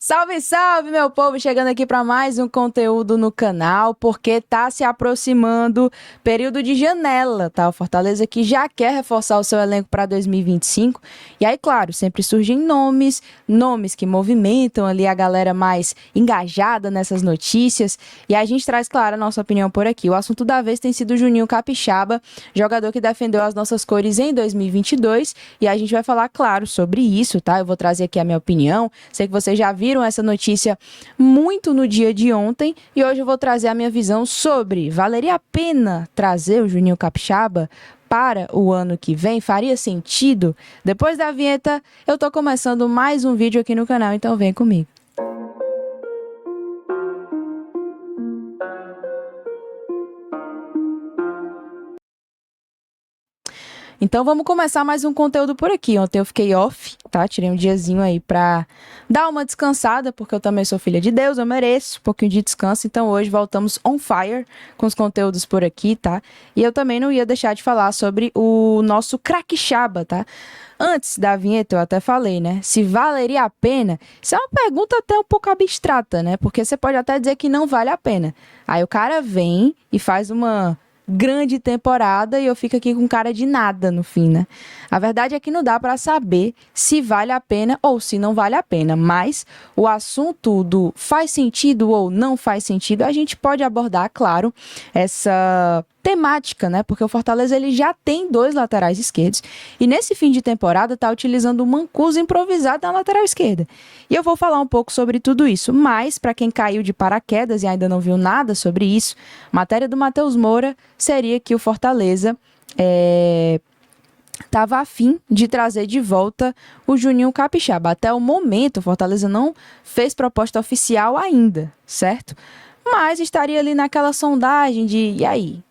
Salve, salve, meu povo! Chegando aqui para mais um conteúdo no canal, porque tá se aproximando período de janela, tá? O Fortaleza que já quer reforçar o seu elenco para 2025. E aí, claro, sempre surgem nomes que movimentam ali a galera mais engajada nessas notícias. E a gente traz, claro, a nossa opinião por aqui. O assunto da vez tem sido o Juninho Capixaba, jogador que defendeu as nossas cores em 2022. E a gente vai falar, claro, sobre isso, tá? Eu vou trazer aqui a minha opinião. Sei que vocês já viram essa notícia muito no dia de ontem e hoje eu vou trazer a minha visão sobre valeria a pena trazer o Juninho Capixaba para o ano que vem? Faria sentido? Depois da vinheta, eu tô começando mais um vídeo aqui no canal, então vem comigo. Então vamos começar mais um conteúdo por aqui. Ontem eu fiquei off, tá? Tirei um diazinho aí pra dar uma descansada, porque eu também sou filha de Deus, eu mereço um pouquinho de descanso. Então hoje voltamos on fire com os conteúdos por aqui, tá? E eu também não ia deixar de falar sobre o nosso Capixaba, tá? Antes da vinheta eu até falei, né? Se valeria a pena? Isso é uma pergunta até um pouco abstrata, né? Porque você pode até dizer que não vale a pena. Aí o cara vem e faz uma grande temporada e eu fico aqui com cara de nada no fim, né? A verdade é que não dá para saber se vale a pena ou se não vale a pena, mas o assunto do faz sentido ou não faz sentido, a gente pode abordar, claro, essa temática, né? Porque o Fortaleza ele já tem 2 laterais esquerdos e nesse fim de temporada tá utilizando o Mancuso improvisado na lateral esquerda. E eu vou falar um pouco sobre tudo isso, mas para quem caiu de paraquedas e ainda não viu nada sobre isso, matéria do Matheus Moura seria que o Fortaleza estava a fim de trazer de volta o Juninho Capixaba. Até o momento, o Fortaleza não fez proposta oficial ainda, certo? Mas estaria ali naquela sondagem de e aí?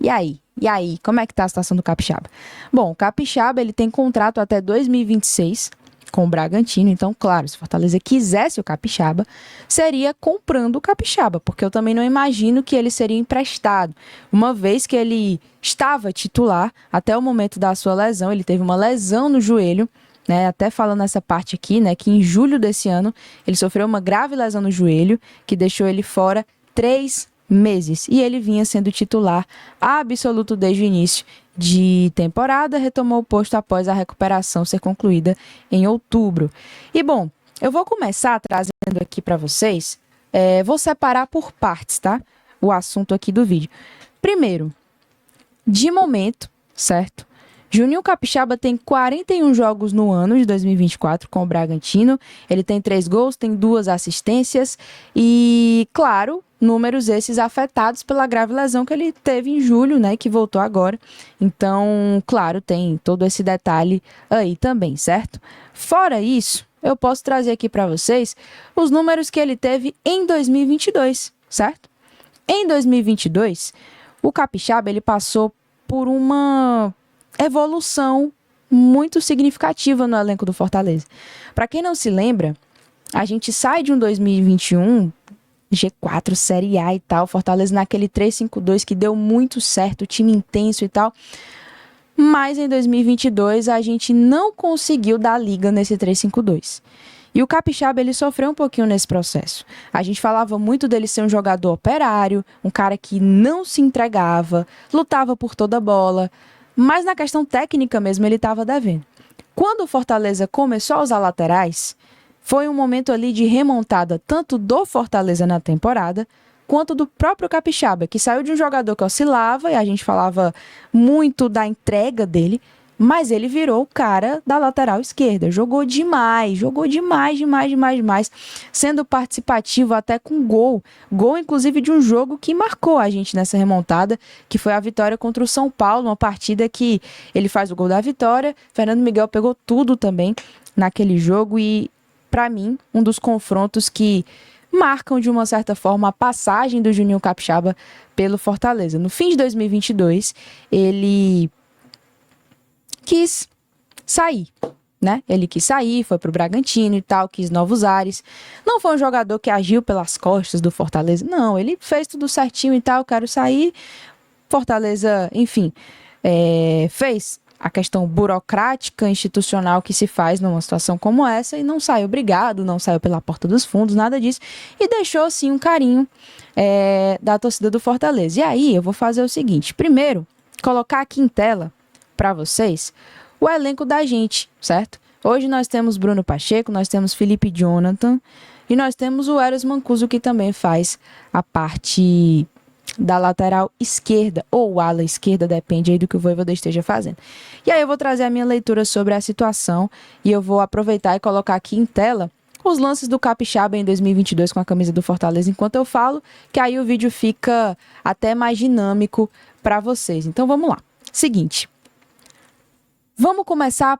E aí? E aí? Como é que tá a situação do Capixaba? Bom, o Capixaba ele tem contrato até 2026 com o Bragantino, então, claro, se o Fortaleza quisesse o Capixaba, seria comprando o Capixaba, porque eu também não imagino que ele seria emprestado, uma vez que ele estava titular até o momento da sua lesão, ele teve uma lesão no joelho, né, até falando nessa parte aqui, né, que em julho desse ano ele sofreu uma grave lesão no joelho, que deixou ele fora 3 meses. E ele vinha sendo titular absoluto desde o início de temporada, retomou o posto após a recuperação ser concluída em outubro. E bom, eu vou começar trazendo aqui para vocês, vou separar por partes, tá? O assunto aqui do vídeo. Primeiro, de momento, certo? Juninho Capixaba tem 41 jogos no ano de 2024 com o Bragantino. Ele tem 3 gols, tem 2 assistências e, claro, números esses afetados pela grave lesão que ele teve em julho, né, que voltou agora. Então, claro, tem todo esse detalhe aí também, certo? Fora isso, eu posso trazer aqui para vocês os números que ele teve em 2022, certo? Em 2022, o Capixaba ele passou por uma evolução muito significativa no elenco do Fortaleza. Para quem não se lembra, a gente sai de um 2021 G4, Série A e tal, Fortaleza naquele 3-5-2 que deu muito certo, time intenso e tal. Mas em 2022 a gente não conseguiu dar liga nesse 3-5-2. E o Capixaba, ele sofreu um pouquinho nesse processo. A gente falava muito dele ser um jogador operário, um cara que não se entregava, lutava por toda a bola, mas na questão técnica mesmo ele estava devendo. Quando o Fortaleza começou a usar laterais, foi um momento ali de remontada tanto do Fortaleza na temporada, quanto do próprio Capixaba, que saiu de um jogador que oscilava, e a gente falava muito da entrega dele, mas ele virou o cara da lateral esquerda. Jogou demais, demais, sendo participativo até com gol. Gol, inclusive, de um jogo que marcou a gente nessa remontada, que foi a vitória contra o São Paulo, uma partida que ele faz o gol da vitória. Fernando Miguel pegou tudo também naquele jogo e, para mim, um dos confrontos que marcam, de uma certa forma, a passagem do Juninho Capixaba pelo Fortaleza. No fim de 2022, ele quis sair, né? Ele quis sair, foi pro Bragantino e tal, quis novos ares. Não foi um jogador que agiu pelas costas do Fortaleza, não. Ele fez tudo certinho e tal, quero sair. Fortaleza, enfim, fez a questão burocrática, institucional que se faz numa situação como essa e não saiu brigado, não saiu pela porta dos fundos, nada disso, e deixou sim um carinho da torcida do Fortaleza. E aí eu vou fazer o seguinte, primeiro, colocar aqui em tela para vocês o elenco da gente, certo? Hoje nós temos Bruno Pacheco, nós temos Felipe Jonathan e nós temos o Eros Mancuso, que também faz a parte da lateral esquerda ou ala esquerda, depende aí do que o Vojvoda esteja fazendo. E aí eu vou trazer a minha leitura sobre a situação e eu vou aproveitar e colocar aqui em tela os lances do Capixaba em 2022 com a camisa do Fortaleza enquanto eu falo, que aí o vídeo fica até mais dinâmico para vocês. Então vamos lá. Seguinte, vamos começar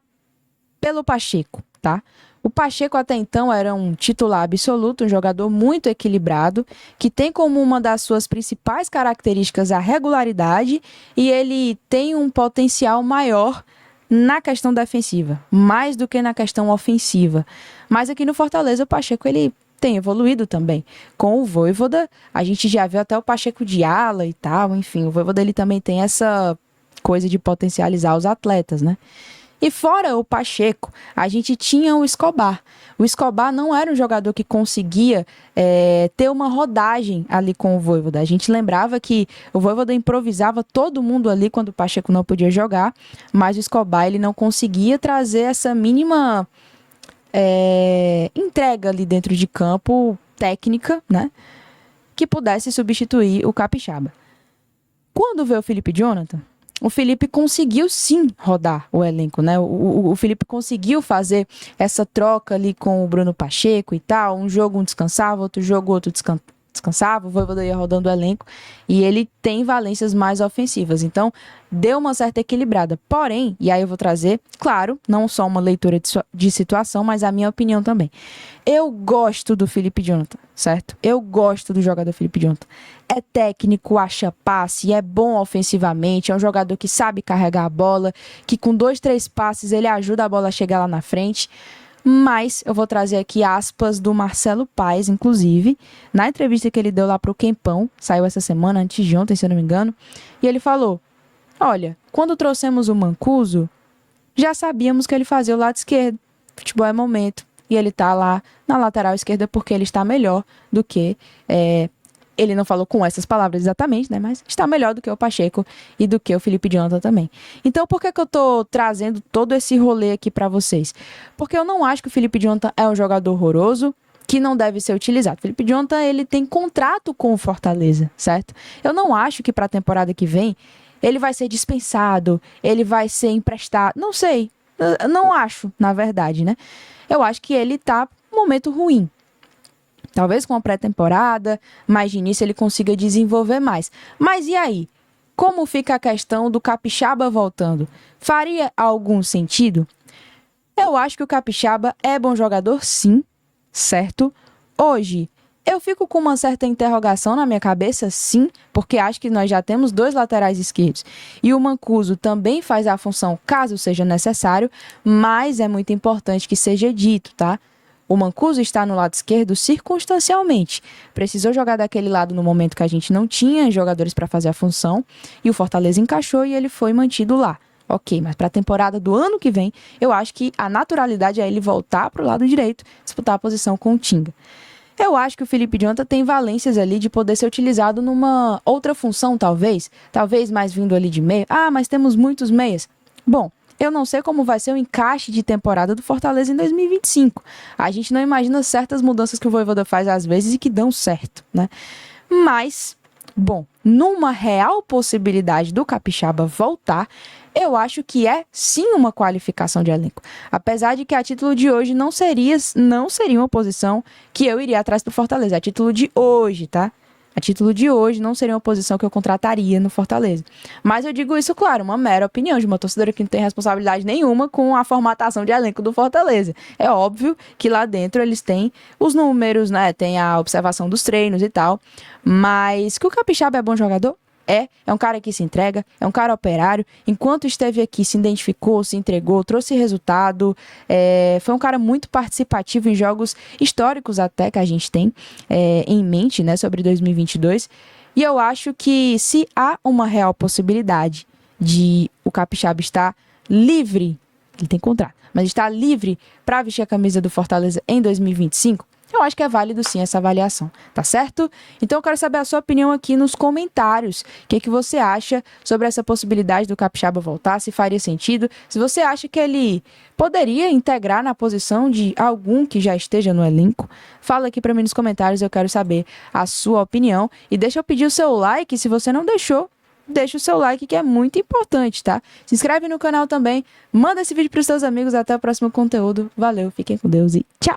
pelo Pacheco, tá? O Pacheco até então era um titular absoluto, um jogador muito equilibrado, que tem como uma das suas principais características a regularidade e ele tem um potencial maior na questão defensiva, mais do que na questão ofensiva. Mas aqui no Fortaleza o Pacheco ele tem evoluído também. Com o Vojvoda, a gente já viu até o Pacheco de ala e tal, enfim, o Vojvoda ele também tem essa coisa de potencializar os atletas, né? E fora o Pacheco, a gente tinha o Escobar. O Escobar não era um jogador que conseguia ter uma rodagem ali com o Vojvoda. A gente lembrava que o Vojvoda improvisava todo mundo ali quando o Pacheco não podia jogar, mas o Escobar ele não conseguia trazer essa mínima entrega ali dentro de campo, técnica, né, que pudesse substituir o Capixaba. Quando veio o Felipe Jonathan, o Felipe conseguiu sim rodar o elenco, né? O Felipe conseguiu fazer essa troca ali com o Bruno Pacheco e tal. Um jogo um descansava, outro jogo outro descansava, o Vojvoda ia rodando o elenco e ele tem valências mais ofensivas. Então, deu uma certa equilibrada. Porém, e aí eu vou trazer, claro, não só uma leitura de situação, mas a minha opinião também. Eu gosto do Felipe Jonathan, certo? Eu gosto do jogador Felipe Jonathan. É técnico, acha passe, é bom ofensivamente, é um jogador que sabe carregar a bola, que com 2, 3 passes ele ajuda a bola a chegar lá na frente. Mas eu vou trazer aqui aspas do Marcelo Paes, inclusive, na entrevista que ele deu lá pro Quempão, saiu essa semana, antes de ontem, se eu não me engano, e ele falou, olha, quando trouxemos o Mancuso, já sabíamos que ele fazia o lado esquerdo, futebol é momento, e ele tá lá na lateral esquerda porque ele está melhor do que... Ele não falou com essas palavras exatamente, né? Mas está melhor do que o Pacheco e do que o Felipe Jonathan também. Então, por que eu tô trazendo todo esse rolê aqui para vocês? Porque eu não acho que o Felipe Jonathan é um jogador horroroso que não deve ser utilizado. O Felipe Jonathan, ele tem contrato com o Fortaleza, certo? Eu não acho que para a temporada que vem ele vai ser dispensado, ele vai ser emprestado. Não sei. Eu não acho, na verdade, né? Eu acho que ele tá num momento ruim. Talvez com a pré-temporada, mas de início ele consiga desenvolver mais. Mas e aí? Como fica a questão do Capixaba voltando? Faria algum sentido? Eu acho que o Capixaba é bom jogador, sim, certo? Hoje, eu fico com uma certa interrogação na minha cabeça, sim, porque acho que nós já temos 2 laterais esquerdos. E o Mancuso também faz a função caso seja necessário, mas é muito importante que seja dito, tá? O Mancuso está no lado esquerdo circunstancialmente. Precisou jogar daquele lado no momento que a gente não tinha jogadores para fazer a função. E o Fortaleza encaixou e ele foi mantido lá. Ok, mas para a temporada do ano que vem, eu acho que a naturalidade é ele voltar para o lado direito, disputar a posição com o Tinga. Eu acho que o Felipe Jonathan tem valências ali de poder ser utilizado numa outra função, talvez. Talvez mais vindo ali de meio. Ah, mas temos muitos meias. Bom, eu não sei como vai ser o encaixe de temporada do Fortaleza em 2025. A gente não imagina certas mudanças que o Vojvoda faz às vezes e que dão certo, né? Mas, bom, numa real possibilidade do Capixaba voltar, eu acho que é sim uma qualificação de elenco. Apesar de que a título de hoje não seria uma posição que eu iria atrás do Fortaleza. A título de hoje, tá? A título de hoje, não seria uma posição que eu contrataria no Fortaleza. Mas eu digo isso, claro, uma mera opinião de uma torcedora que não tem responsabilidade nenhuma com a formatação de elenco do Fortaleza. É óbvio que lá dentro eles têm os números, né? Tem a observação dos treinos e tal. Mas que o Capixaba é bom jogador? É um cara que se entrega, é um cara operário. Enquanto esteve aqui, se identificou, se entregou, trouxe resultado. Foi um cara muito participativo em jogos históricos até que a gente tem em mente, né, sobre 2022. E eu acho que se há uma real possibilidade de o Capixaba estar livre, ele tem contrato, mas está livre para vestir a camisa do Fortaleza em 2025, eu acho que é válido sim essa avaliação, tá certo? Então eu quero saber a sua opinião aqui nos comentários. O que você acha sobre essa possibilidade do Capixaba voltar, se faria sentido, se você acha que ele poderia integrar na posição de algum que já esteja no elenco. Fala aqui para mim nos comentários, eu quero saber a sua opinião. E deixa eu pedir o seu like, se você não deixou, deixa o seu like que é muito importante, tá? Se inscreve no canal também, manda esse vídeo para os seus amigos, até o próximo conteúdo. Valeu, fiquem com Deus e tchau!